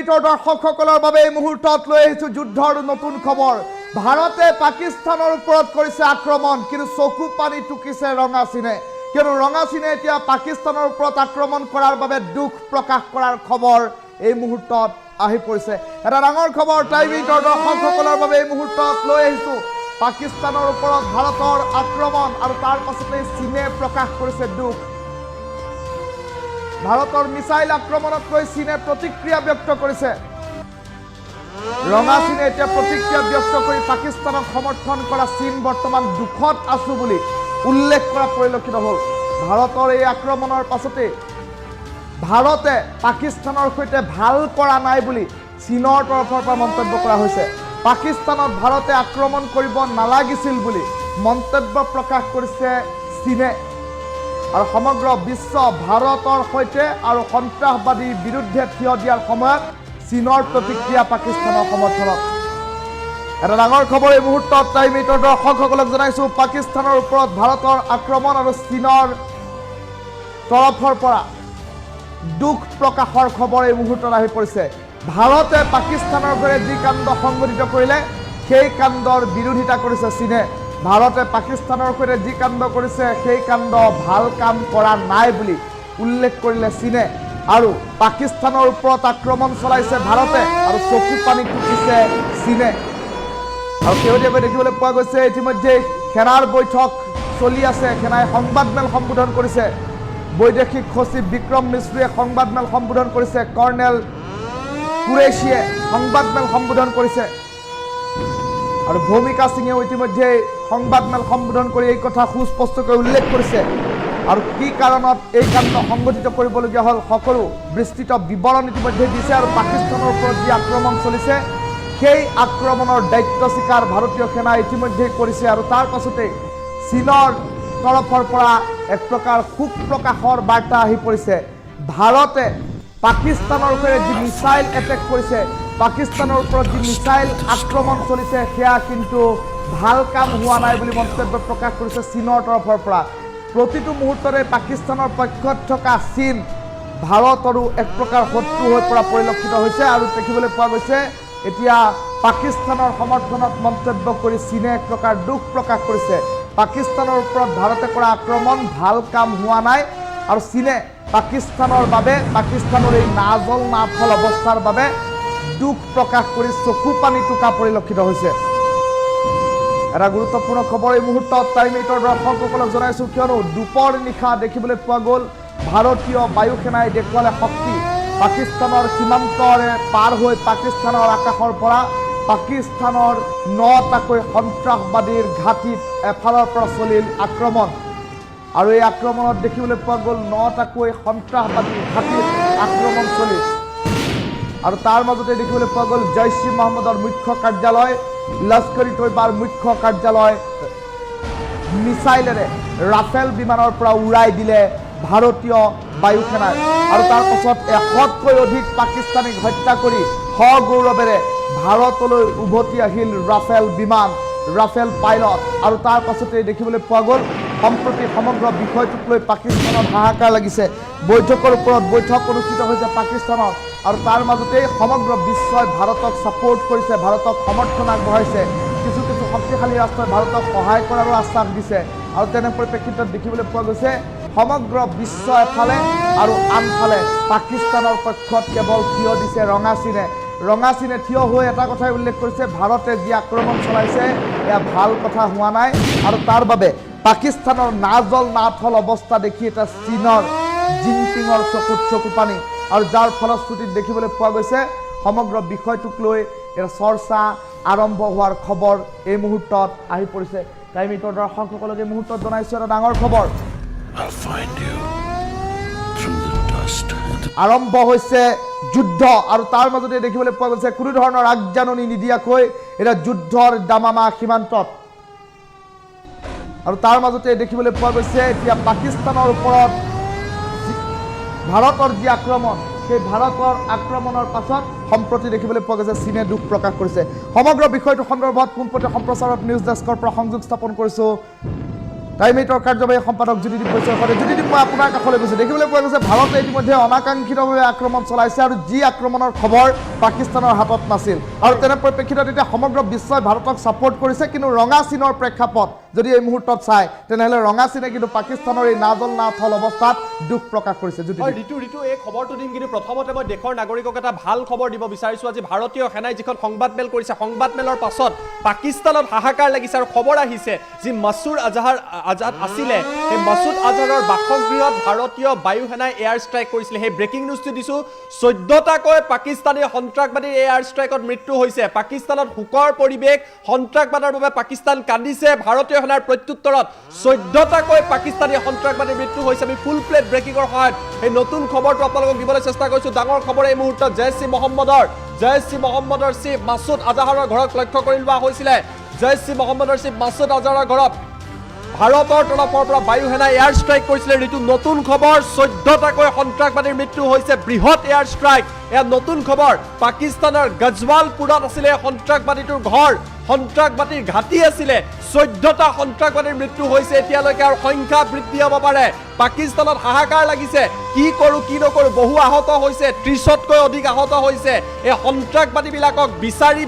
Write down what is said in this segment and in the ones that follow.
মিটৰ দৰ্শকসকলৰ বাবে এই মুহূৰ্তত লৈ আহিছো যুদ্ধৰ নতুন খবৰ। ভাৰতে পাকিস্তানৰ ওপৰত কৰিছে আক্ৰমণ, কিন্তু চকু পানী টুকিছে ৰঙা চীনে। কিয়নো ৰঙা চীনে এতিয়া পাকিস্তানৰ ওপৰত আক্ৰমণ কৰাৰ বাবে দুখ প্ৰকাশ কৰাৰ খবৰ এই মুহূৰ্তত আহি পৰিছে। এটা ডাঙৰ খবৰ টাইম মিটৰ দৰ্শকসকলৰ বাবে এই মুহূৰ্তত লৈ আহিছো। পাকিস্তানৰ ওপৰত ভাৰতৰ আক্ৰমণ আৰু তাৰ পাছতে চীনে প্ৰকাশ কৰিছে দুখ। ভাৰতৰ মিসাইল আক্ৰমণক লৈ চীনে প্ৰতিক্ৰিয়া ব্যক্ত কৰিছে। ৰঙা চীনে এতিয়া প্ৰতিক্ৰিয়া ব্যক্ত কৰি পাকিস্তানক সমৰ্থন কৰা চীন বৰ্তমান দুখত আছো বুলি উল্লেখ কৰা পৰিলক্ষিত হ'ল। ভাৰতৰ এই আক্ৰমণৰ পাছতে ভাৰতে পাকিস্তানৰ সৈতে ভাল কৰা নাই বুলি চীনৰ তৰফৰ পৰা মন্তব্য কৰা হৈছে। পাকিস্তানত ভাৰতে আক্ৰমণ কৰিব নালাগিছিল বুলি মন্তব্য প্ৰকাশ কৰিছে চীনে। আৰু সমগ্ৰ বিশ্ব ভাৰতৰ সৈতে আৰু সন্ত্ৰাসবাদীৰ বিৰুদ্ধে থিয় দিয়াৰ সময়ত চীনৰ প্ৰতিক্ৰিয়া পাকিস্তানৰ সমৰ্থনত। এটা ডাঙৰ খবৰ এই মুহূৰ্তত টাইম মিটৰ দৰ্শকসকলক জনাইছো। পাকিস্তানৰ ওপৰত ভাৰতৰ আক্ৰমণ আৰু চীনৰ তৰফৰ পৰা দুখ প্ৰকাশৰ খবৰ এই মুহূৰ্তত আহি পৰিছে। ভাৰতে পাকিস্তানৰ দৰে যি কাণ্ড সংঘটিত কৰিলে সেই কাণ্ডৰ বিৰোধিতা কৰিছে চীনে। ভাৰতে পাকিস্তানৰ সৈতে যি কাণ্ড কৰিছে সেই কাণ্ড ভাল কাম কৰা নাই বুলি উল্লেখ কৰিলে চীনে। আৰু পাকিস্তানৰ ওপৰত আক্ৰমণ চলাইছে ভাৰতে আৰু চকু পানী টুকিছে চীনে। আৰু শেহতীয়াকৈ দেখিবলৈ পোৱা গৈছে ইতিমধ্যে সেনাৰ বৈঠক চলি আছে। সেনাই সংবাদমেল সম্বোধন কৰিছে। বৈদেশিক সচিব বিক্ৰম মিশ্ৰীয়ে সংবাদমেল সম্বোধন কৰিছে। কৰ্ণেল কুৰেশ্বীয়ে সংবাদমেল সম্বোধন কৰিছে। আৰু ভূমিকা সিঙেও ইতিমধ্যে সংবাদমেল সম্বোধন কৰি এই কথা সুস্পষ্টকৈ উল্লেখ কৰিছে। আৰু কি কাৰণত এই কাণ্ড সংঘটিত কৰিবলগীয়া হ'ল সকলো বিস্তৃত বিৱৰণ ইতিমধ্যে দিছে। আৰু পাকিস্তানৰ ওপৰত যি আক্ৰমণ চলিছে সেই আক্ৰমণৰ দায়িত্ব স্বীকাৰ ভাৰতীয় সেনাই ইতিমধ্যে কৰিছে। আৰু তাৰ পাছতে চীনৰ তৰফৰ পৰা এক প্ৰকাৰ শোক প্ৰকাশৰ বাৰ্তা আহি পৰিছে। ভাৰতে পাকিস্তানৰ সৈতে যি মিছাইল এটেক কৰিছে, পাকিস্তানৰ ওপৰত যি মিছাইল আক্ৰমণ চলিছে সেয়া কিন্তু ভাল কাম হোৱা নাই বুলি মন্তব্য প্ৰকাশ কৰিছে চীনৰ তৰফৰ পৰা। প্ৰতিটো মুহূৰ্ততে পাকিস্তানৰ পক্ষত থকা চীন ভাৰতৰো এক প্ৰকাৰ শত্ৰু হৈ পৰা পৰিলক্ষিত হৈছে। আৰু দেখিবলৈ পোৱা গৈছে এতিয়া পাকিস্তানৰ সমৰ্থনত মন্তব্য কৰি চীনে এক প্ৰকাৰ দুখ প্ৰকাশ কৰিছে। পাকিস্তানৰ ওপৰত ভাৰতে কৰা আক্ৰমণ ভাল কাম হোৱা নাই। আৰু চীনে পাকিস্তানৰ বাবে পাকিস্তানৰ এই নাজল নাফল অৱস্থাৰ বাবে দুখ প্ৰকাশ কৰি চকু পানী টুকা পৰিলক্ষিত হৈছে। এটা গুৰুত্বপূৰ্ণ খবৰ এই মুহূৰ্তত টাইম মিটৰ দৰ্শকসকলক জনাইছো। কিয়নো দুপৰ নিশা দেখিবলৈ পোৱা গ'ল ভাৰতীয় বায়ু সেনাই দেখুৱালে শক্তি। পাকিস্তানৰ সীমান্তৰে পাৰ হৈ পাকিস্তানৰ আকাশৰ পৰা পাকিস্তানৰ 9টাকৈ সন্ত্ৰাসবাদীৰ ঘাটিত এফালৰ পৰা চলিল আক্ৰমণ। আৰু এই আক্ৰমণত দেখিবলৈ পোৱা গ'ল 9টাকৈ সন্ত্ৰাসবাদীৰ ঘাটিত আক্ৰমণ চলিল। আৰু তাৰ মাজতে দেখিবলৈ পোৱা গ'ল জৈশ ই মহম্মদৰ মুখ্য কাৰ্যালয়, লস্কৰী তৈবাৰ মুখ্য কাৰ্যালয় মিছাইলেৰে ৰাফেল বিমানৰ পৰা উৰাই দিলে ভাৰতীয় বায়ু সেনাই। আৰু তাৰ পাছত 100তকৈ অধিক পাকিস্তানীক হত্যা কৰি সগৌৰৱেৰে ভাৰতলৈ উভতি আহিল ৰাফেল বিমান, ৰাফেল পাইলট। আৰু তাৰ পাছতে দেখিবলৈ পোৱা গ'ল সম্প্ৰতি সমগ্ৰ বিষয়টোক লৈ পাকিস্তানত হাহাকাৰ লাগিছে। বৈঠকৰ ওপৰত বৈঠক অনুষ্ঠিত হৈছে পাকিস্তানত। আৰু তাৰ মাজতেই সমগ্ৰ বিশ্বই ভাৰতক ছাপোৰ্ট কৰিছে, ভাৰতক সমৰ্থন আগবঢ়াইছে। কিছু কিছু শক্তিশালী ৰাষ্ট্ৰই ভাৰতক সহায় কৰাৰো আশ্বাস দিছে। আৰু তেনে পৰিপ্ৰেক্ষিতত দেখিবলৈ পোৱা গৈছে সমগ্ৰ বিশ্ব এফালে আৰু আনফালে পাকিস্তানৰ পক্ষত কেৱল থিয় দিছে ৰঙা চীনে। ৰঙা চীনে থিয় হৈ এটা কথাই উল্লেখ কৰিছে, ভাৰতে যি আক্ৰমণ চলাইছে এয়া ভাল কথা হোৱা নাই। আৰু তাৰ বাবে পাকিস্তানৰ নাজল নাথল অৱস্থা দেখি এটা চীনৰ জিনপিঙৰ চকুত চকু পানী। আৰু যাৰ ফলশ্ৰুতিত দেখিবলৈ পোৱা গৈছে সমগ্ৰ বিষয়টোক লৈ এটা চৰ্চা আৰম্ভ হোৱাৰ খবৰ এই মুহূৰ্তত আহি পৰিছে। টাইম মিটৰ দৰ্শকসকলক এই মুহূৰ্তত জনাইছোঁ এটা ডাঙৰ খবৰ। আৰম্ভ হৈছে যুদ্ধ। আৰু তাৰ মাজতে দেখিবলৈ পোৱা গৈছে কোনো ধৰণৰ আগজাননী নিদিয়াকৈ এটা যুদ্ধৰ দামামা সীমান্তত। আৰু তাৰ মাজতে দেখিবলৈ পোৱা গৈছে এতিয়া পাকিস্তানৰ ওপৰত ভাৰতৰ যি আক্ৰমণ সেই ভাৰতৰ আক্ৰমণৰ পাছত সম্প্ৰতি দেখিবলৈ পোৱা গৈছে চীনে দুখ প্ৰকাশ কৰিছে। সমগ্ৰ বিষয়টো সন্দৰ্ভত পোনপটীয়া সম্প্ৰচাৰত নিউজ ডেস্কৰ পৰা সংযোগ স্থাপন কৰিছোঁ টাইম 8ৰ কাৰ্যবাহী সম্পাদক জ্যোতিদীপ বৈশ্যৰ সৈতে। জ্যোতিদীপ, মই আপোনাৰ কাষলৈ গৈছোঁ। দেখিবলৈ পোৱা গৈছে ভাৰতে ইতিমধ্যে অনাকাংক্ষিতভাৱে আক্ৰমণ চলাইছে আৰু যি আক্ৰমণৰ খবৰ পাকিস্তানৰ হাতত নাছিল, আৰু তেনে পৰিপ্ৰেক্ষিতত এতিয়া সমগ্ৰ বিশ্বই ভাৰতক ছাপোৰ্ট কৰিছে। কিন্তু ৰঙা চীনৰ প্ৰেক্ষাপট যদি এই মুহূৰ্তত চায়, তেনেহ'লে ৰঙা চীনে কিন্তু পাকিস্তানৰ এই নাজল নাথল অৱস্থাত দুখ প্ৰকাশ কৰিছে। ঋতু এই খবৰটো দিম, কিন্তু প্ৰথমতে মই দেশৰ নাগৰিকক এটা ভাল খবৰ দিব বিচাৰিছোঁ। আজি ভাৰতীয় সেনাই যিখন সংবাদমেল কৰিছে, সংবাদমেলৰ পাছত পাকিস্তানত হাহাকাৰ লাগিছে আৰু খবৰ আহিছে যি মাছুদ আজহাৰ আছিলে, সেই মাছুদ আজহাৰৰ বাসগৃহত ভাৰতীয় বায়ু সেনাই এয়াৰ ষ্ট্ৰাইক কৰিছিলে। সেই ব্ৰেকিং নিউজটো দিছোঁ। 14টাকৈ পাকিস্তানী সন্ত্ৰাসবাদীৰ এয়াৰ ষ্ট্ৰাইকত মৃত্যু হৈছে। পাকিস্তানত শোকৰ পৰিৱেশ, সন্ত্ৰাসবাদৰ বাবে পাকিস্তান কান্দিছে। ভাৰতীয় সেনাৰ প্ৰত্যুত্তৰত 14টাকৈ পাকিস্তানী সন্ত্ৰাসবাদীৰ মৃত্যু হৈছে। আমি ফুল প্লেট ব্ৰেকিঙৰ সহায়ত এই নতুন খবৰটো আপোনালোকক দিবলৈ চেষ্টা কৰিছোঁ। ডাঙৰ খবৰ এই মুহূৰ্তত জৈচ ই মহম্মদৰ চিফ মাছুদ আজহাৰৰ ঘৰক লক্ষ্য কৰি লোৱা হৈছিলে। জৈচ ই মহম্মদৰ চিফ মাছুদ আজহাৰৰ ঘৰত ভাৰতৰ তৰফৰ পৰা বায়ু সেনাই এয়াৰ ষ্ট্ৰাইক কৰিছিলে। ঋতু নতুন খবৰ, 14টাকৈ সন্ত্ৰাসবাদীৰ মৃত্যু হৈছে, বৃহৎ এয়াৰ ষ্ট্ৰাইক। এয়া নতুন খবৰ। পাকিস্তানৰ গজৱালপুৰত আছিলে সন্ত্ৰাসবাদীটোৰ ঘৰ, সন্ত্ৰাসবাদীৰ ঘাটি আছিলে। 14টা সন্ত্ৰাসবাদীৰ মৃত্যু হৈছে এতিয়ালৈকে, আৰু সংখ্যা বৃদ্ধি হ'ব পাৰে। পাকিস্তানত হাহাকাৰ লাগিছে, কি কৰোঁ কি নকৰোঁ। বহু আহত হৈছে, 30তকৈ অধিক আহত হৈছে। এই সন্ত্ৰাসবাদীবিলাকক বিচাৰি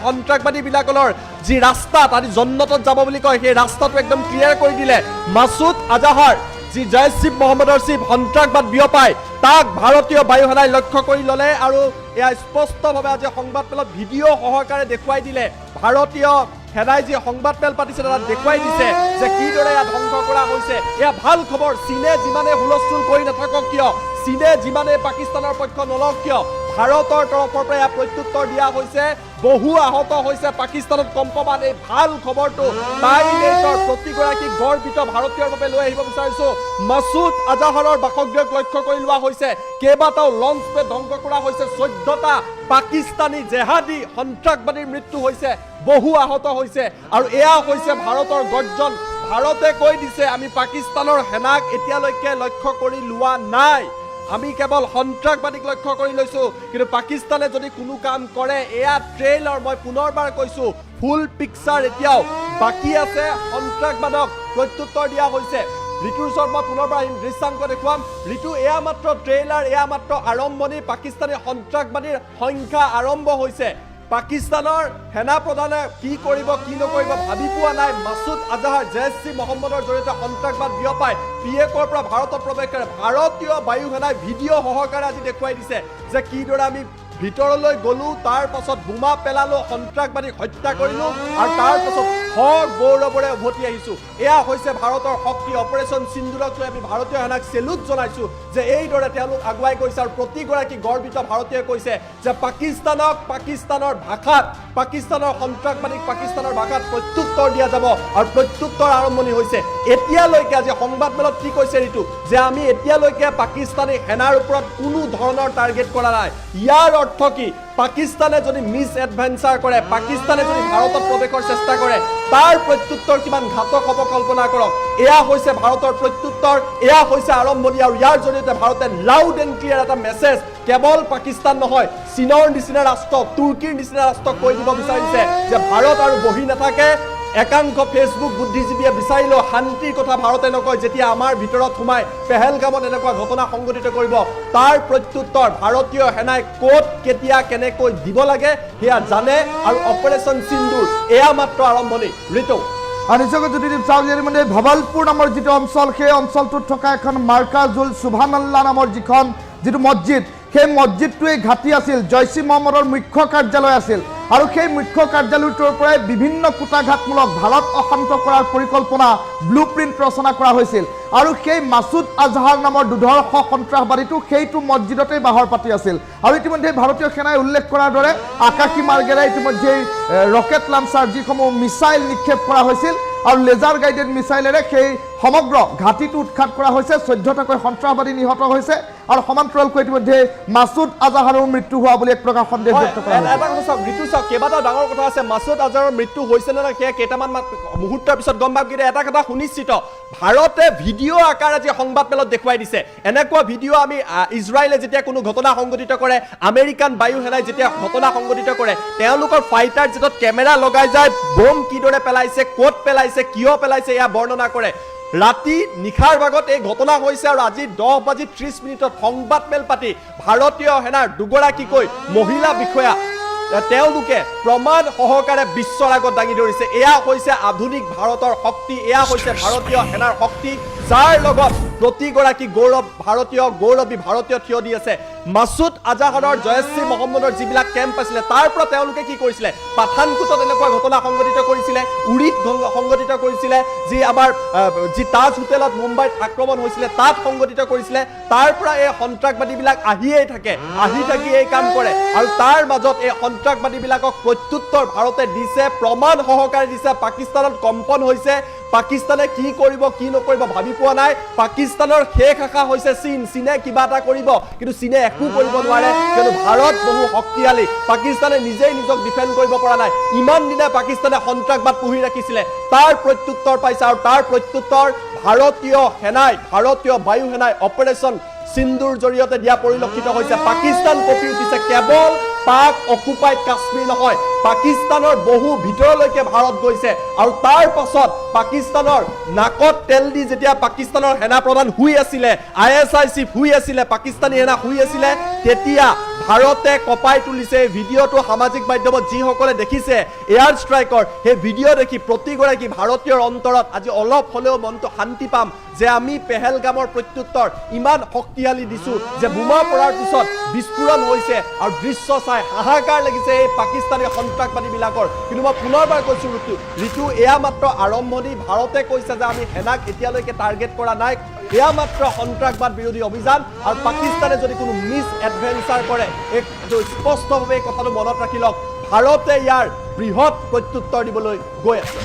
সন্ত্ৰাসবাদীবিলাকৰ যি ৰাস্তাত আজি জন্নতত যাব বুলি কয়, সেই ৰাস্তাটো একদম ক্লিয়াৰ কৰি দিলে। মাছুদ আজহাৰ যি জৈচ ই মহম্মদৰ চিফ সন্ত্ৰাসবাদ বিয়পাই, তাক ভাৰতীয় বায়ু সেনাই লক্ষ্য কৰি ল'লে আৰু এয়া স্পষ্টভাৱে আজি সংবাদমেলত ভিডিঅ' সহকাৰে দেখুৱাই দিলে। ভাৰতীয় সেনাই যি সংবাদমেল পাতিছে তাত দেখুৱাই দিছে যে কিদৰে ইয়াত ধ্বংস কৰা হৈছে। এয়া ভাল খবৰ। চীনে যিমানে হুলস্থুল কৰি নাথাকক কিয়, চীনে যিমানে পাকিস্তানৰ পক্ষ নলওক কিয়, ভাৰতৰ তৰফৰ পৰা ইয়াৰ প্ৰত্যুত্তৰ দিয়া হৈছে। বহু আহত হৈছে পাকিস্তানত কম্পমান। এই ভাল খবৰটো টাইম 8ৰ প্ৰতিগৰাকী গৰ্বিত ভাৰতীয়ৰ বাবে লৈ আহিব বিচাৰিছোঁ। মাছুদ আজহাৰৰ বাসগৃহক লক্ষ্য কৰি লোৱা হৈছে। কেইবাটাও লঞ্চ পেড ধ্বংস কৰা হৈছে। 14টা পাকিস্তানী জেহাদী সন্ত্ৰাসবাদীৰ মৃত্যু হৈছে, বহু আহত হৈছে। আৰু এয়া হৈছে ভাৰতৰ গৰ্জন। ভাৰতে কৈ দিছে আমি পাকিস্তানৰ সেনাক এতিয়ালৈকে লক্ষ্য কৰি লোৱা নাই, আমি কেৱল সন্ত্ৰাসবাদীক লক্ষ্য কৰি লৈছোঁ। কিন্তু পাকিস্তানে যদি কোনো কাম কৰে, এয়া ট্ৰেইলাৰ, মই পুনৰবাৰ কৈছোঁ, ফুল পিকচাৰ এতিয়াও বাকী আছে। সন্ত্ৰাসবাদক প্ৰত্যুত্তৰ দিয়া হৈছে। ঋতুৰ ওচৰত মই পুনৰবাৰ আহিম, দৃশ্যাংক দেখুৱাম। ঋতু, এয়া মাত্ৰ ট্ৰেইলাৰ, এয়া মাত্ৰ আৰম্ভণি। পাকিস্তানী সন্ত্ৰাসবাদীৰ সংখ্যা আৰম্ভ হৈছে। পাকিস্তানৰ সেনা প্ৰধানে কি কৰিব কি নকৰিব ভাবি পোৱা নাই। মাছুদ আজহাৰ জৈচ ই মহম্মদৰ জৰিয়তে সন্ত্ৰাসবাদ বিয়পাই পিএকৰ পৰা ভাৰতত প্ৰৱেশ কৰে। ভাৰতীয় বায়ু সেনাই ভিডিঅ' সহকাৰে আজি দেখুৱাই দিছে যে কিদৰে আমি ভিতৰলৈ গ'লো, তাৰ পাছত বোমা পেলালো, সন্ত্ৰাসবাদীক হত্যা কৰিলো, আৰু তাৰ পাছত গৌৰৱৰে উভতি আহিছোঁ। এয়া হৈছে ভাৰতৰ শক্তি। অপাৰেশ্যন সিন্দুৰক লৈ আমি ভাৰতীয় সেনাক চেলুট জনাইছোঁ যে এইদৰে তেওঁলোক আগুৱাই গৈছে। আৰু প্ৰতিগৰাকী গৰ্বিত ভাৰতীয়ই কৈছে যে পাকিস্তানক পাকিস্তানৰ ভাষাত, পাকিস্তানৰ সন্ত্ৰাসবাদীক পাকিস্তানৰ ভাষাত প্ৰত্যুত্তৰ দিয়া যাব, আৰু প্ৰত্যুত্তৰ আৰম্ভণি হৈছে। এতিয়ালৈকে আজি সংবাদমেলত কি কৈছে ঋতু, যে আমি এতিয়ালৈকে পাকিস্তানী সেনাৰ ওপৰত কোনো ধৰণৰ টাৰ্গেট কৰা নাই। ইয়াৰ অৰ্থ কি, পাকিস্তানে যদি মিছ এডভেঞ্চাৰ কৰে, পাকিস্তানে যদি ভাৰতত প্ৰৱেশৰ চেষ্টা কৰে, তাৰ প্ৰত্যুত্তৰ কিমান ঘাতক হ'ব কল্পনা কৰক। এয়া হৈছে ভাৰতৰ প্ৰত্যুত্তৰ, এয়া হৈছে আৰম্ভণি। আৰু ইয়াৰ জৰিয়তে ভাৰতে লাউড এণ্ড ক্লিয়াৰ এটা মেছেজ কেৱল পাকিস্তান নহয়, চীনৰ নিচিনা ৰাষ্ট্ৰক, তুৰ্কীৰ নিচিনা ৰাষ্ট্ৰক কৈ দিব বিচাৰিছে যে ভাৰত আৰু বহি নাথাকে। একাংশ ফেচবুক বুদ্ধিজীৱীয়ে বিচাৰিলেও শান্তিৰ কথা ভাৰতে নকয়। যেতিয়া আমাৰ ভিতৰত সোমাই পেহেলগামত এনেকুৱা ঘটনা সংঘটিত কৰিব, তাৰ প্ৰত্যুত্তৰ ভাৰতীয় সেনাই ক'ত কেতিয়া কেনেকৈ দিব লাগে সেয়া জানে। আৰু অপাৰেশ্যন সিন্দুৰ এয়া মাত্ৰ আৰম্ভণি। ঋতু, নিশ্চয়কৈ যদি চাওক, মানে ভৱালপুৰ নামৰ যিটো অঞ্চল, সেই অঞ্চলটোত থকা এখন মাৰ্কাজুল সুবহানাল্লাহ নামৰ যিটো মছজিদ, সেই মছজিদটোৱে ঘাটি আছিল, জৈচ ই মহম্মদৰ মুখ্য কাৰ্যালয় আছিল। আৰু সেই মুখ্য কাৰ্যালয়টোৰ পৰাই বিভিন্ন কুটাঘাতমূলক ভাৰত অশান্ত কৰাৰ পৰিকল্পনা, ব্লু প্ৰিণ্ট ৰচনা কৰা হৈছিল। আৰু সেই মাছুদ আজহাৰ নামৰ দুৰ্ধৰ্ষ সন্ত্ৰাসবাদীটো সেইটো মছজিদতেই বাহৰ পাতি আছিল। আৰু ইতিমধ্যে ভাৰতীয় সেনাই উল্লেখ কৰাৰ দৰে আকাশী মাৰ্গেৰে ইতিমধ্যে ৰকেট লাঞ্চাৰ, যিসমূহ মিছাইল নিক্ষেপ কৰা হৈছিল, আৰু লেজাৰ গাইডেড মিছাইলেৰে সেই সমগ্ৰ ঘাটিটো উৎখাত কৰা হৈছে। 14টাকৈ সন্ত্ৰাসবাদী নিহত হৈছে, আৰু সমান্তৰালকৈ ইতিমধ্যে মাছুদ আজহাৰৰ মৃত্যু হোৱা বুলি এক প্ৰকাৰ সন্দেহ ব্যক্ত কৰা হৈছে। কেইবাটাও ডাঙৰ কথা আছে। মাছুদ আজহাৰৰ মৃত্যু হৈছে নে নাই সেয়া কেইটামান মুহূৰ্তৰ পিছত গম পাম। কিন্তু এটা কথা সুনিশ্চিত, ভাৰতে ভিডিঅ' আকাৰে যি সংবাদমেলত দেখুৱাই দিছে, এনেকুৱা ভিডিঅ' আমি ইজৰাইলে যেতিয়া কোনো ঘটনা সংঘটিত কৰে, আমেৰিকান বায়ু সেনাই যেতিয়া ঘটনা সংঘটিত কৰে, তেওঁলোকৰ ফাইটাৰ জেটত কেমেৰা লগাই যায়, বোম কিদৰে পেলাইছে, ক'ত পেলাইছে, কিয় পেলাইছে, এয়া বৰ্ণনা কৰে। ৰাতি নিশাৰ ভাগত এই ঘটনা হৈছে আৰু আজি 10:30 সংবাদমেল পাতি ভাৰতীয় সেনাৰ দুগৰাকীকৈ মহিলা বিষয়া তেওঁলোকে প্ৰমাণ সহকাৰে বিশ্বৰ আগত দাঙি ধৰিছে। এয়া হৈছে আধুনিক ভাৰতৰ শক্তি, এয়া হৈছে ভাৰতীয় সেনাৰ শক্তি, যাৰ লগত প্ৰতিগৰাকী গৌৰৱী ভাৰতীয় থিয় দি আছে। মাছুদ আজাহাৰৰ জয়শ্ৰী মহম্মদৰ যিবিলাক কেম্প আছিলে তাৰ পৰা তেওঁলোকে কি কৰিছিলে, পাঠানকোটত এনেকুৱা ঘটনা সংঘটিত কৰিছিলে, উৰিত সংঘটিত কৰিছিলে, যি আমাৰ যি তাজ হোটেলত মুম্বাইত আক্ৰমণ হৈছিলে তাত সংঘটিত কৰিছিলে। তাৰ পৰা এই সন্ত্ৰাসবাদীবিলাক আহিয়েই থাকে, আহি থাকি এই কাম কৰে আৰু তাৰ মাজত এই সন্ত্ৰাসবাদীবিলাকক প্ৰত্যুত্তৰ ভাৰতে দিছে, প্ৰমাণ সহকাৰে দিছে। পাকিস্তানত কম্পন হৈছে, পাকিস্তানে কি কৰিব কি নকৰিব ভাবি পোৱা নাই। পাকিস্তানৰ শেষ আশা হৈছে চীনে কিবা এটা কৰিব, কিন্তু চীনে একো কৰিব নোৱাৰে, কিয়নো ভাৰত বহু শক্তিশালী। পাকিস্তানে নিজেই নিজক ডিফেণ্ড কৰিব পৰা নাই। ইমান দিনে পাকিস্তানে সন্ত্ৰাসবাদ পুহি ৰাখিছিলে, তাৰ প্ৰত্যুত্তৰ পাইছে আৰু তাৰ প্ৰত্যুত্তৰ ভাৰতীয় সেনাই, ভাৰতীয় বায়ু সেনাই অপাৰেশ্যন সিন্ধুৰ জৰিয়তে দিয়া পৰিলক্ষিত হৈছে। পাকিস্তান কঁপি উঠিছে। কেৱল পাক অকুপাইড কাশ্মীৰ নহয়, পাকিস্তানৰ বহু ভিতৰলৈকে ভাৰত গৈছে আৰু তাৰ পাছত পাকিস্তানৰ নাকত তেল দি যেতিয়া পাকিস্তানৰ সেনা প্ৰধান শুই আছিলে, ISI চিফ শুই আছিলে, পাকিস্তানী সেনা শুই আছিলে, তেতিয়া ভাৰতে কঁপাই তুলিছে। এই ভিডিঅ'টো সামাজিক মাধ্যমত যিসকলে দেখিছে এয়াৰ ষ্ট্ৰাইকৰ, সেই ভিডিঅ' দেখি প্ৰতিগৰাকী ভাৰতীয়ৰ অন্তৰত আজি অলপ হ'লেও মনটো শান্তি পাম যে আমি পেহেলগামৰ প্ৰত্যুত্তৰ ইমান শক্তিশালী দিছোঁ যে বোমা পৰাৰ পিছত বিস্ফোৰণ হৈছে আৰু দৃশ্য চাই হাহাকাৰ লাগিছে এই পাকিস্তানী সন্ত্ৰাসবাদীবিলাকৰ। কিন্তু মই পুনৰবাৰ কৈছোঁ ঋতু, এয়া মাত্ৰ আৰম্ভণি। ভাৰতে কৈছে যে আমি সেনাক এতিয়ালৈকে টাৰ্গেট কৰা নাই, এয়া মাত্ৰ সন্ত্ৰাসবাদ বিৰোধী অভিযান। আৰু পাকিস্তানে যদি কোনো মিছ এডভেঞ্চাৰ কৰে, এইটো স্পষ্টভাৱে এই কথাটো মনত ৰাখি লওক, ভাৰতে ইয়াৰ বৃহৎ প্ৰত্যুত্তৰ দিবলৈ গৈ আছে।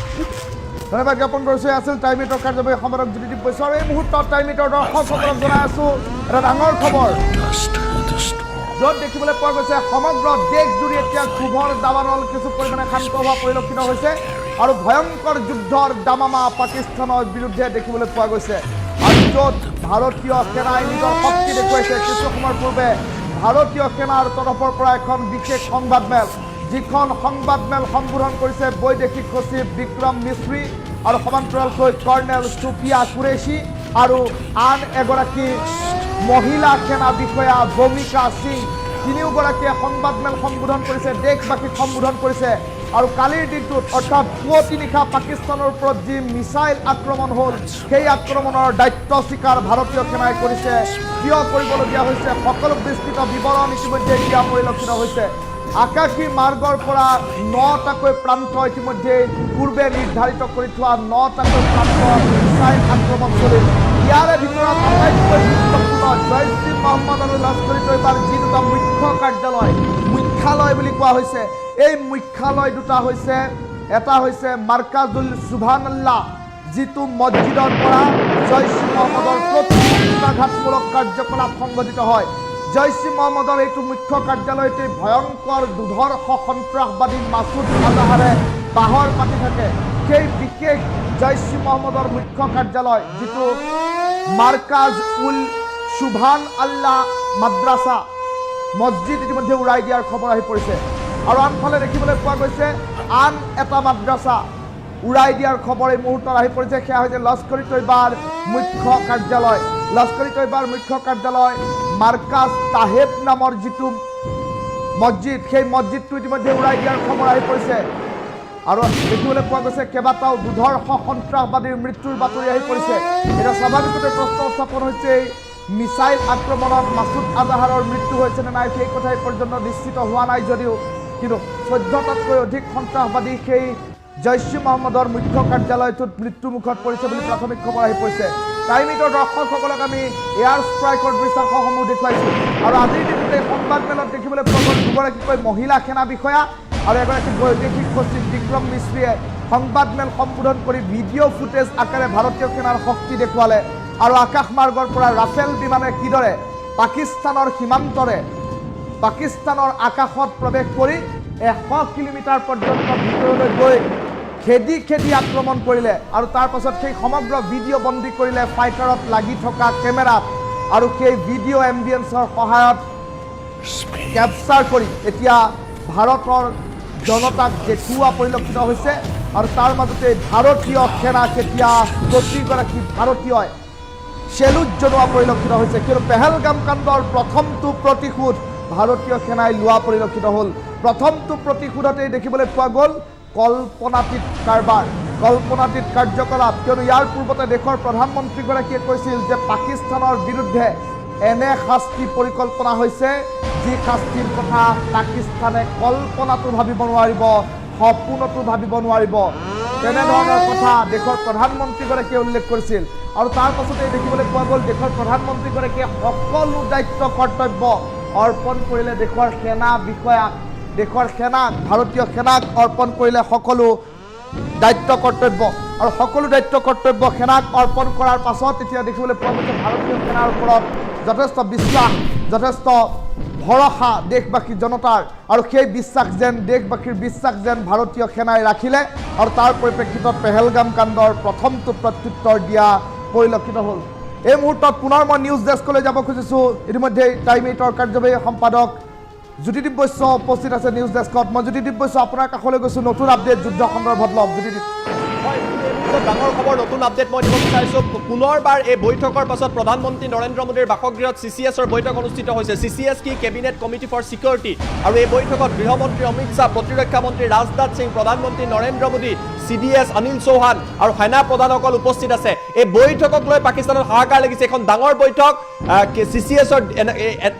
ধন্যবাদ জ্ঞাপন কৰিছোঁ। আছিল টাইমিটৰ কাৰ্যবাহী সম্পাদক জ্যোতিদীপ বৈশ্য। আৰু এই মুহূৰ্তত টাইমিটৰ দৰ্শকসকলক জনাই আছোঁ এটা ডাঙৰ খবৰ, য'ত দেখিবলৈ পোৱা গৈছে সমগ্ৰ দেশজুৰি এতিয়া ক্ষোভৰ দাবানল কিছু পৰিমাণে শান্ত হোৱা পৰিলক্ষিত হৈছে আৰু ভয়ংকৰ যুদ্ধৰ দামামা পাকিস্তানৰ বিৰুদ্ধে দেখিবলৈ পোৱা গৈছে। আৰু য'ত ভাৰতীয় সেনাই নিজৰ শক্তি দেখুৱাইছে। কিছু সময়ৰ পূৰ্বে ভাৰতীয় সেনাৰ তৰফৰ পৰা এখন বিশেষ সংবাদমেল, যিখন সংবাদমেল সম্বোধন কৰিছে বৈদেশিক সচিব বিক্ৰম মিশ্ৰী আৰু সমান্তৰালকৈ কৰ্ণেল সুফিয়া কুৰেশ্বি আৰু আন এগৰাকী মহিলা সেনা বিষয়া ভূমিকা সিং, তিনিওগৰাকীয়ে সংবাদমেল সম্বোধন কৰিছে, দেশবাসীক সম্বোধন কৰিছে। আৰু কালিৰ দিনটোত অৰ্থাৎ পুৱতি নিশা পাকিস্তানৰ ওপৰত যি মিছাইল আক্ৰমণ হ'ল, সেই আক্ৰমণৰ দায়িত্ব স্বীকাৰ ভাৰতীয় সেনাই কৰিছে। কিয় কৰিবলগীয়া হৈছে সকলো বিস্তৃত বিৱৰণ ইতিমধ্যে দিয়া পৰিলক্ষিত হৈছে। আকাশী মাৰ্গৰ পৰা 9টাকৈ প্ৰান্ত ইতিমধ্যে পূৰ্বে নিৰ্ধাৰিত কৰি থোৱা 9টাকৈ প্ৰান্ত মিছাইল আক্ৰমণ চলিল। ইয়াৰে ভিতৰত আটাইতকৈ গুৰুত্বপূৰ্ণ জয়শ্ৰী মহম্মদ আৰু লস্কৰী তৈবাৰ যি দুটা মুখ্যালয় বুলি কোৱা হৈছে, এই মুখ্যালয় দুটা হৈছে, এটা হৈছে মাৰ্কাজুল সুবহানাল্লাহ, যিটো মছজিদৰ পৰা জয়শ্ৰী মহম্মদৰ প্ৰতিঘাতমূলক কাৰ্যকলাপ সংঘটিত হয়। জয়শ্ৰী মহম্মদৰ এইটো মুখ্য কাৰ্যালয়তে ভয়ংকৰ দুধৰ্ষ সন্ত্ৰাসবাদী মাছুদ আজাহাৰে বাহৰ পাতি থাকে। সেই বিশেষ জয়শ্ৰী মহম্মদৰ মুখ্য কাৰ্যালয়, যিটো মাৰ্কাজ উল সুবহান আল্লাহ মাদ্ৰাছা মছজিদ, ইতিমধ্যে উৰাই দিয়াৰ খবৰ আহি পৰিছে। আৰু আনফালে দেখিবলৈ পোৱা গৈছে আন এটা মাদ্ৰাছা উৰাই দিয়াৰ খবৰ এই মুহূৰ্তত আহি পৰিছে। সেয়া হৈছে লস্কৰী তৈবাৰ মুখ্য কাৰ্যালয়। লস্কৰী তৈবাৰ মুখ্য কাৰ্যালয় মাৰ্কাজ তাহেব নামৰ যিটো মছজিদ, সেই মছজিদটো ইতিমধ্যে উৰাই দিয়াৰ খবৰ আহি পৰিছে। আৰু দেখিবলৈ পোৱা গৈছে কেইবাটাও দুধৰ্ষ সন্ত্ৰাসবাদীৰ মৃত্যুৰ বাতৰি আহি পৰিছে। এটা স্বাভাৱিকতে প্ৰশ্ন উত্থাপন হৈছে, মিছাইল আক্ৰমণত মাছুদ আজাহাৰৰ মৃত্যু হৈছে নে নাই সেই কথা পৰ্যন্ত নিশ্চিত হোৱা নাই যদিও, কিন্তু 14টাতকৈ অধিক সন্ত্ৰাসবাদী সেই জয়শ্ৰী মহম্মদৰ মুখ্য কাৰ্যালয়টোত মৃত্যুমুখত পৰিছে বুলি প্ৰাথমিক খবৰ আহি পৰিছে। টাইমিটৰ দৰ্শকসকলক আমি এয়াৰ ষ্ট্ৰাইকৰ দৃশ্যাংশসমূহ দেখুৱাইছোঁ। আৰু আজিৰ দিনটোতে সংবাদমেলত দেখিবলৈ পোৱা গ'ল দুগৰাকীকৈ মহিলা সেনা বিষয়া আৰু এগৰাকী বৈদেশিক সচিব বিক্ৰম মিশ্ৰীয়ে সংবাদমেল সম্বোধন কৰি ভিডিঅ' ফুটেজ আকাৰে ভাৰতীয় সেনাৰ শক্তি দেখুৱালে। আৰু আকাশমাৰ্গৰ পৰা ৰাফেল বিমানে কিদৰে পাকিস্তানৰ সীমান্তৰে পাকিস্তানৰ আকাশত প্ৰৱেশ কৰি 100 কিলোমিটাৰ পৰ্যন্ত ভিতৰলৈ গৈ খেদি খেদি আক্ৰমণ কৰিলে আৰু তাৰ পাছত সেই সমগ্ৰ ভিডিঅ' বন্দী কৰিলে ফাইটাৰত লাগি থকা কেমেৰাত। আৰু সেই ভিডিঅ' এম্বিয়েন্সৰ সহায়ত কেপচাৰ কৰি এতিয়া ভাৰতৰ জনতাক দেখুওৱা পৰিলক্ষিত হৈছে আৰু তাৰ মাজতে ভাৰতীয় সেনা কেতিয়া প্ৰতিগৰাকী ভাৰতীয়ই চেলুট জনোৱা পৰিলক্ষিত হৈছে কিয়নো পেহেলগাম কাণ্ডৰ প্ৰথমটো প্ৰতিশোধ ভাৰতীয় সেনাই লোৱা পৰিলক্ষিত হ'ল প্ৰথমটো প্ৰতিশোধতেই দেখিবলৈ পোৱা গ'ল কল্পনাতীত কাৰবাৰ কল্পনাতীত কাৰ্যকলাপ কিয়নো ইয়াৰ পূৰ্বতে দেশৰ প্ৰধানমন্ত্ৰীগৰাকীয়ে কৈছিল যে পাকিস্তানৰ বিৰুদ্ধে এনে শাস্তি পৰিকল্পনা হৈছে যি শাস্তিৰ কথা পাকিস্তানে কল্পনাটো ভাবিব নোৱাৰিব সপোনতো ভাবিব নোৱাৰিব তেনেধৰণৰ কথা দেশৰ প্ৰধানমন্ত্ৰীগৰাকীয়ে উল্লেখ কৰিছিল আৰু তাৰ পাছতে দেখিবলৈ পোৱা গ'ল দেশৰ প্ৰধানমন্ত্ৰীগৰাকীয়ে সকলো দায়িত্ব কৰ্তব্য অৰ্পণ কৰিলে দেশৰ সেনা বিষয়াক দেশৰ সেনাক ভাৰতীয় সেনাক অৰ্পণ কৰিলে সকলো দায়িত্ব কৰ্তব্য আৰু সকলো দায়িত্ব কৰ্তব্য সেনাক অৰ্পণ কৰাৰ পাছত এতিয়া দেখিবলৈ পোৱা গৈছে ভাৰতীয় সেনাৰ ওপৰত যথেষ্ট বিশ্বাস যথেষ্ট ভৰসা দেশবাসী জনতাৰ আৰু সেই বিশ্বাস যেন দেশবাসীৰ বিশ্বাস যেন ভাৰতীয় সেনাই ৰাখিলে আৰু তাৰ পৰিপ্ৰেক্ষিতত পেহেলগাম কাণ্ডৰ প্ৰথমটো প্ৰত্যুত্তৰ দিয়া পৰিলক্ষিত হ'ল এই মুহূৰ্তত পুনৰ মই নিউজ ডেস্কলৈ যাব খুজিছোঁ ইতিমধ্যে টাইম 8ৰ কাৰ্যবাহী সম্পাদক জ্যোতিদীপ বৈশ্য উপস্থিত আছে নিউজ ডেস্কত মই জ্যোতিদীপ বৈশ্য আপোনাৰ কাষলৈ গৈছোঁ নতুন আপডেট যুদ্ধ সন্দৰ্ভত লওক জ্যোতিদীপ ডাঙৰ খবৰ নতুন আপডেট মই দিব বিচাৰিছোঁ পুনৰবাৰ এই বৈঠকৰ পাছত প্ৰধানমন্ত্ৰী নৰেন্দ্ৰ মোদীৰ বাসগৃহত CCSৰ বৈঠক অনুষ্ঠিত হৈছে CCS কি কেবিনেট কমিটি ফৰ ছিকিউৰিটি আৰু এই বৈঠকত গৃহমন্ত্ৰী অমিত শ্বাহ প্ৰতিৰক্ষা মন্ত্ৰী ৰাজনাথ সিং প্ৰধানমন্ত্ৰী নৰেন্দ্ৰ মোদী CDS অনিল চৌহান আৰু সেনা প্ৰধানসকল উপস্থিত আছে এই বৈঠকক লৈ পাকিস্তানত হাহাকাৰ লাগিছে এখন ডাঙৰ বৈঠক CCSৰ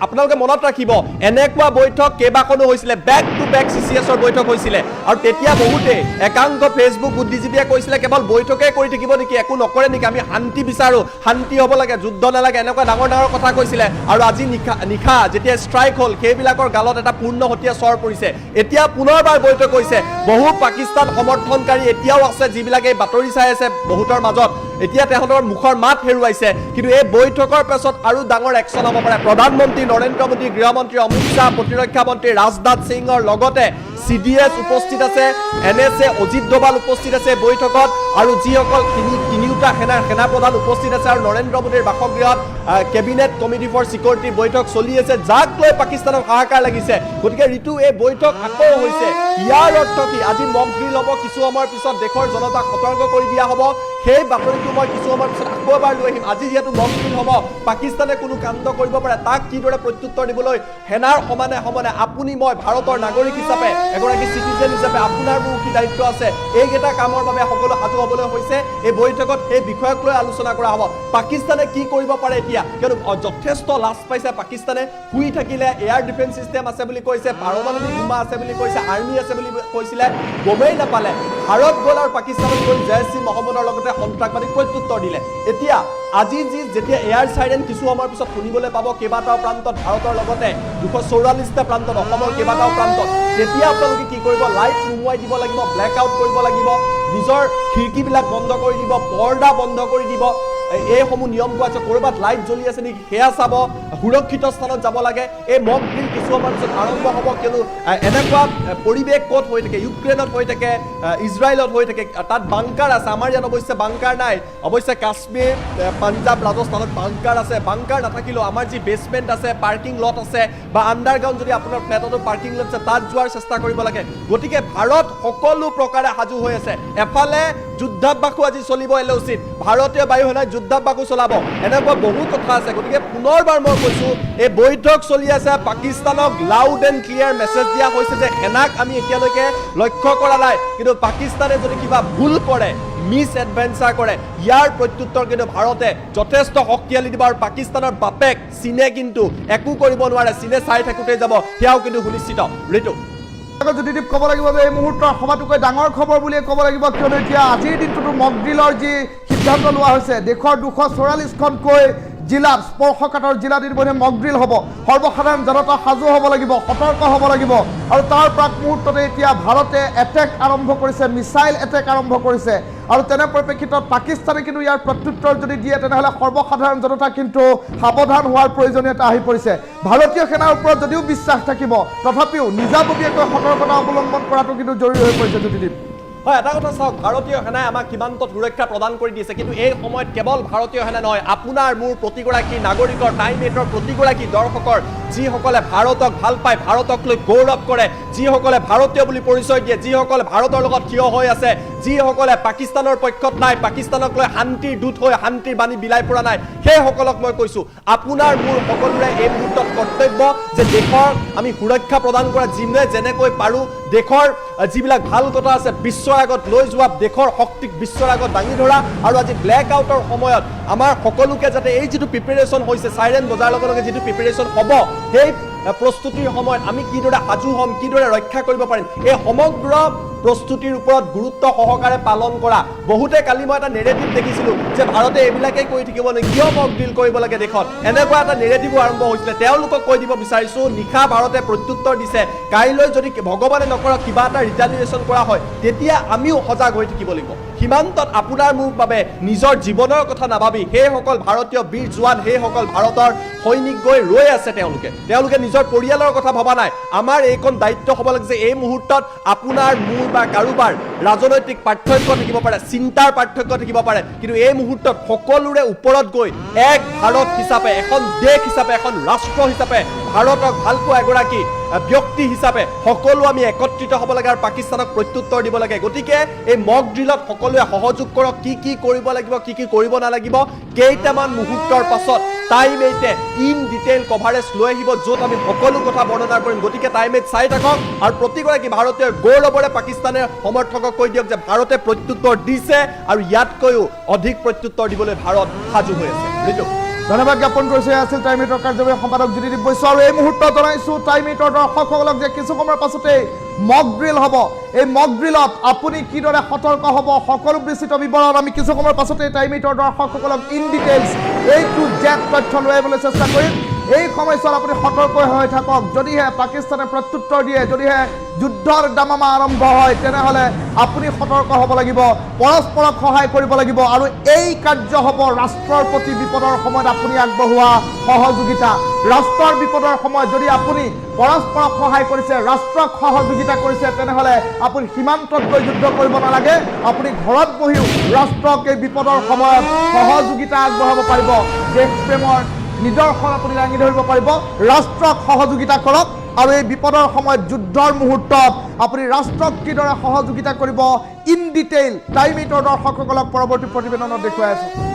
আপোনালোকে মনত ৰাখিব এনেকুৱা বৈঠক কেইবাখনো হৈছিলে বেক টু বেক CCSৰ বৈঠক হৈছিলে আৰু তেতিয়া বহুতে একাংশ ফেচবুক বুদ্ধিজীৱীয়ে কৈছিলে কেৱল বৈঠকে কৰি থাকিব নেকি একো নকৰে নেকি আমি শান্তি বিচাৰো শান্তি হ'ব লাগে যুদ্ধ নালাগে এনেকুৱা ডাঙৰ ডাঙৰ কথা কৈছিলে আৰু আজি নিশা যেতিয়া ষ্ট্ৰাইক হ'ল সেইবিলাকৰ গালত এটা পূৰ্ণ হতীয়া চৰ পৰিছে এতিয়া পুনৰবাৰ বৈঠক হৈছে বহু পাকিস্তান সমৰ্থনকাৰী এতিয়াও আছে যিবিলাকে বাতৰি চাই আছে বহুতৰ মাজত এতিয়া তেওঁলোকৰ মুখৰ মাত হেৰুৱাইছে কিন্তু এই বৈঠকৰ পাছত আৰু ডাঙৰ একশ্যন হ'ব পাৰে প্ৰধানমন্ত্ৰী নৰেন্দ্ৰ মোদী গৃহমন্ত্ৰী অমিত শ্বাহ প্ৰতিৰক্ষা মন্ত্ৰী ৰাজনাথ সিঙৰ লগতে CDS উপস্থিত আছে NSA অজিত ডোভাল উপস্থিত আছে বৈঠকত আৰু যিসকল তিনিওটা সেনা প্ৰধান উপস্থিত আছে আৰু নৰেন্দ্ৰ মোদীৰ বাসগৃহত কেবিনেট কমিটি ফৰ ছিকিউৰিটি বৈঠক চলি আছে যাক লৈ পাকিস্তানৰ হাহাকাৰ লাগিছে গতিকে ঋতু এই বৈঠক আকৌ হৈছে ইয়াৰ অৰ্থ কি আজি মক ড্ৰিল হ'ব কিছু সময়ৰ পিছত দেশৰ জনতাক সতৰ্ক কৰি দিয়া হ'ব সেই বাতৰিটো মই কিছু সময়ৰ পিছত আকৌ এবাৰ লৈ আহিম আজি যিহেতু মক ড্ৰিল হ'ব পাকিস্তানে কোনো কাণ্ড কৰিব পাৰে তাক কিদৰে প্ৰত্যুত্তৰ দিবলৈ সেনাৰ সমানে সমানে আপুনি মই ভাৰতৰ নাগৰিক হিচাপে এগৰাকী চিটিজেন হিচাপে আপোনাৰ মোৰ কি দায়িত্ব আছে এইকেইটা কামৰ বাবে সকলো সাজু হ'বলৈ হৈছে এই বৈঠকত এই বিষয়ক লৈ আলোচনা কৰা হ'ব পাকিস্তানে কি কৰিব পাৰে এতিয়া কিয়নো যথেষ্ট লাজ পাইছে পাকিস্তানে শুই থাকিলে এয়াৰ ডিফেন্স চিষ্টেম আছে বুলি কৈছে পাৰমাণৱিক বোমা আছে বুলি কৈছে আৰ্মি আছে বুলি কৈছিলে গমেই নাপালে ভাৰত গ'ল আৰু পাকিস্তানত গৈ জেইছ ই মহম্মদৰ লগতে সন্ত্ৰাসবাদীক প্ৰত্যুত্তৰ দিলে এতিয়া আজি যেতিয়া এয়াৰ চাইৰেন কিছু সময়ৰ পিছত শুনিবলৈ পাব কেইবাটাও প্ৰান্তত ভাৰতৰ লগতে 244টা প্ৰান্তত অসমৰ কেইবাটাও প্ৰান্তত তেতিয়া আপোনালোকে কি কৰিব লাইট নুমুৱাই দিব লাগিব ব্লেক আউট কৰিব লাগিব নিজৰ খিৰিকীবিলাক বন্ধ কৰি দিব পৰ্দা বন্ধ কৰি দিব এইসমূহ নিয়ম কোৱা আছে ক'ৰবাত লাইট জ্বলি আছে নেকি সেয়া চাব সুৰক্ষিত স্থানত যাব লাগে এই মক ড্ৰিল কিছু সময়ৰ পিছত আৰম্ভ হ'ব কিয়নো এনেকুৱা পৰিৱেশ ক'ত হৈ থাকে ইউক্ৰেইনত হৈ থাকে ইজৰাইলত হৈ থাকে তাত বাংকাৰ আছে আমাৰ ইয়াত অৱশ্যে বাংকাৰ নাই অৱশ্যে কাশ্মীৰ পাঞ্জাৱ ৰাজস্থানত বাংকাৰ আছে বাংকাৰ নাথাকিলেও আমাৰ যি বেছমেণ্ট আছে পাৰ্কিং লট আছে বা আণ্ডাৰগ্ৰাউণ্ড যদি আপোনাৰ ফ্লেটতো পাৰ্কিং লট আছে তাত যোৱাৰ চেষ্টা কৰিব লাগে গতিকে ভাৰত সকলো প্ৰকাৰে সাজু হৈ আছে এফালে যুদ্ধাভ্যাসো আজি চলিব LOCত ভাৰতীয় বায়ুসেনাই যুদ্ধাভ্যাসো চলাব এনেকুৱা বহু কথা আছে গতিকে পুনৰবাৰ মই কৈছোঁ এই বৈঠক চলি আছে পাকিস্তানক লাউড এণ্ড ক্লিয়াৰ মেছেজ দিয়া হৈছে যে সেনাক আমি এতিয়ালৈকে লক্ষ্য কৰা নাই কিন্তু পাকিস্তানে যদি কিবা ভুল কৰে মিছ এডভেঞ্চাৰ কৰে ইয়াৰ প্ৰত্যুত্তৰ কিন্তু ভাৰতে যথেষ্ট শক্তিশালী দিব আৰু পাকিস্তানৰ বাপেক চীনে কিন্তু একো কৰিব নোৱাৰে চীনে চাই থাকোঁতেই যাব সেয়াও কিন্তু সুনিশ্চিত ঋতু জ্যোতিদীপ ক'ব লাগিব যে এই মুহূৰ্তৰ সবাতোকৈ ডাঙৰ খবৰ বুলিয়ে ক'ব লাগিব কিয়নো এতিয়া আজিৰ দিনটোতো মক ড্ৰিলৰ যি সিদ্ধান্ত লোৱা হৈছে দেশৰ 244খনকৈ জিলাত স্পৰ্শকাতৰ জিলাত ইতিমধ্যে মক ড্ৰিল হ'ব সৰ্বসাধাৰণ জনতা সাজু হ'ব লাগিব সতৰ্ক হ'ব লাগিব আৰু তাৰ প্ৰাক মুহূৰ্ততে এতিয়া ভাৰতে এটেক আৰম্ভ কৰিছে মিছাইল এটেক আৰম্ভ কৰিছে আৰু তেনে পৰিপ্ৰেক্ষিতত পাকিস্তানে কিন্তু ইয়াৰ প্ৰত্যুত্তৰ যদি দিয়ে তেনেহ'লে সৰ্বসাধাৰণ জনতা কিন্তু সাৱধান হোৱাৰ প্ৰয়োজনীয়তা আহি পৰিছে ভাৰতীয় সেনাৰ ওপৰত যদিও বিশ্বাস থাকিব তথাপিও নিজাববীয়াকৈ সতৰ্কতা অৱলম্বন কৰাটো কিন্তু জৰুৰী হৈ পৰিছে জ্যোতিদীপ হয়, এটা কথা চাওক, ভাৰতীয় সেনাই আমাক সীমান্তত সুৰক্ষা প্ৰদান কৰি দিছে, কিন্তু এই সময়ত কেৱল ভাৰতীয় সেনা নহয়, আপোনাৰ মোৰ প্ৰতিগৰাকী নাগৰিকৰ, টাইমেটৰ প্ৰতিগৰাকী দৰ্শকৰ, যিসকলে ভাৰতক ভাল পায়, ভাৰতক লৈ গৌৰৱ কৰে, যিসকলে ভাৰতীয় বুলি পৰিচয় দিয়ে, যিসকলে ভাৰতৰ লগত থিয় হৈ আছে, যিসকলে পাকিস্তানৰ পক্ষত নাই, পাকিস্তানক লৈ শান্তিৰ দূত হৈ শান্তিৰ বাণী বিলাই পৰা নাই, সেইসকলক মই কৈছোঁ, আপোনাৰ মোৰ সকলোৰে এই মুহূৰ্তত কৰ্তব্য যে দেশৰ আমি সুৰক্ষা প্ৰদান কৰা যেনেকৈ পাৰোঁ, দেশৰ যিবিলাক ভাল কথা আছে বিশ্বৰ আগত লৈ যোৱা, দেশৰ শক্তিক বিশ্বৰ আগত দাঙি ধৰা, আৰু আজি ব্লেক আউটৰ সময়ত আমাৰ সকলোকে যাতে এই যিটো প্ৰিপেৰেশ্যন হৈছে, চাইৰেন বজাৰ লগে লগে যিটো প্ৰিপেৰেশ্যন হ'ব, সেই প্ৰস্তুতিৰ সময়ত আমি কিদৰে সাজু হ'ম, কিদৰে ৰক্ষা কৰিব পাৰিম, এই সমগ্ৰ প্ৰস্তুতিৰ ওপৰত গুৰুত্ব সহকাৰে পালন কৰা। বহুতে কালি মই এটা নেৰেটিভ দেখিছিলোঁ যে ভাৰতে এইবিলাকেই কৰি থাকিব নেকি, কিয় মক ড্ৰিল কৰিব লাগে দেশত, এনেকুৱা এটা নেৰেটিভো আৰম্ভ হৈছিলে। তেওঁলোকক কৈ দিব বিচাৰিছোঁ, নিশা ভাৰতে প্ৰত্যুত্তৰ দিছে, কাইলৈ যদি ভগৱানে নকৰক কিবা এটা ৰিটালিয়েশ্যন কৰা হয়, তেতিয়া আমিও সজাগ হৈ থাকিব লাগিব। সীমান্তত আপোনাৰ মোৰ বাবে নিজৰ জীৱনৰ কথা নাভাবি সেইসকল ভাৰতীয় বীৰ জোৱান, সেইসকল ভাৰতৰ সৈনিক গৈ ৰৈ আছে, তেওঁলোকে নিজৰ পৰিয়ালৰ কথা ভবা নাই। আমাৰ এইখন দায়িত্ব হ'ব লাগে যে এই মুহূৰ্তত আপোনাৰ মোৰ বা কাৰোবাৰ ৰাজনৈতিক পাৰ্থক্য থাকিব পাৰে, চিন্তাৰ পাৰ্থক্য থাকিব পাৰে, কিন্তু এই মুহূৰ্তত সকলোৰে ওপৰত গৈ এক ভাৰত হিচাপে, এখন দেশ হিচাপে, এখন ৰাষ্ট্ৰ হিচাপে, ভাৰতক ভালপোৱা এগৰাকী ব্যক্তি হিচাপে সকলো আমি একত্ৰিত হ'ব লাগে আৰু পাকিস্তানক প্ৰত্যুত্তৰ দিব লাগে। গতিকে এই মক ড্ৰিলত সকলোৱে সহযোগ কৰক, কি কি কৰিব লাগিব, কি কি কৰিব নালাগিব, কেইটামান মুহূৰ্তৰ পাছত টাইম 8 ইন ডিটেইল কভাৰেজ লৈ আহিব, য'ত আমি সকলো কথা বৰ্ণনা কৰিম। গতিকে টাইম 8 চাই থাকক আৰু প্ৰতিগৰাকী ভাৰতীয় গৌৰৱৰে পাকিস্তানৰ সমৰ্থকক কৈ দিয়ক যে ভাৰতে প্ৰত্যুত্তৰ দিছে আৰু ইয়াতকৈও অধিক প্ৰত্যুত্তৰ দিবলৈ ভাৰত সাজু হৈ আছে। ধন্যবাদ জ্ঞাপন কৰিছোঁ। এয়া আছিল টাইম 8ৰ কাৰ্যবাহী সম্পাদক জ্যোতিদীপ বৈশ্য। আৰু এই মুহূৰ্তত জনাইছোঁ টাইম 8ৰ দৰ্শকসকলক যে কিছু সময়ৰ পাছতেই মক ড্ৰিল হ'ব। এই মক ড্ৰিলত আপুনি কিদৰে সতৰ্ক হ'ব, সকলো বিস্তৃত বিৱৰণ আমি কিছু সময়ৰ পাছতেই টাইম 8ৰ দৰ্শকসকলক in details A to Z তথ্য লৈ আহিবলৈ চেষ্টা কৰিম। এই সময়ছোৱাত আপুনি সতৰ্ক হৈ থাকক। যদিহে পাকিস্তানে প্ৰত্যুত্তৰ দিয়ে, যদিহে যুদ্ধৰ দামামা আৰম্ভ হয়, তেনেহ'লে আপুনি সতৰ্ক হ'ব লাগিব, পৰস্পৰক সহায় কৰিব লাগিব। আৰু এই কাৰ্য হ'ব ৰাষ্ট্ৰৰ প্ৰতি বিপদৰ সময়ত আপুনি আগবঢ়োৱা সহযোগিতা। ৰাষ্ট্ৰৰ বিপদৰ সময়ত যদি আপুনি পৰস্পৰক সহায় কৰিছে, ৰাষ্ট্ৰক সহযোগিতা কৰিছে, তেনেহ'লে আপুনি সীমান্তত গৈ যুদ্ধ কৰিব নালাগে, আপুনি ঘৰত বহিও ৰাষ্ট্ৰক এই বিপদৰ সময়ত সহযোগিতা আগবঢ়াব পাৰিব। দেশপ্ৰেমৰ নিদৰ্শন আপুনি দাঙি ধৰিব পাৰিব। ৰাষ্ট্ৰক সহযোগিতা কৰক আৰু এই বিপদৰ সময়ত, যুদ্ধৰ মুহূৰ্তত আপুনি ৰাষ্ট্ৰক কিদৰে সহযোগিতা কৰিব, ইন ডিটেইল টাইম 8ৰ দৰ্শকসকলক পৰৱৰ্তী প্ৰতিবেদনত দেখুৱাই আছোঁ।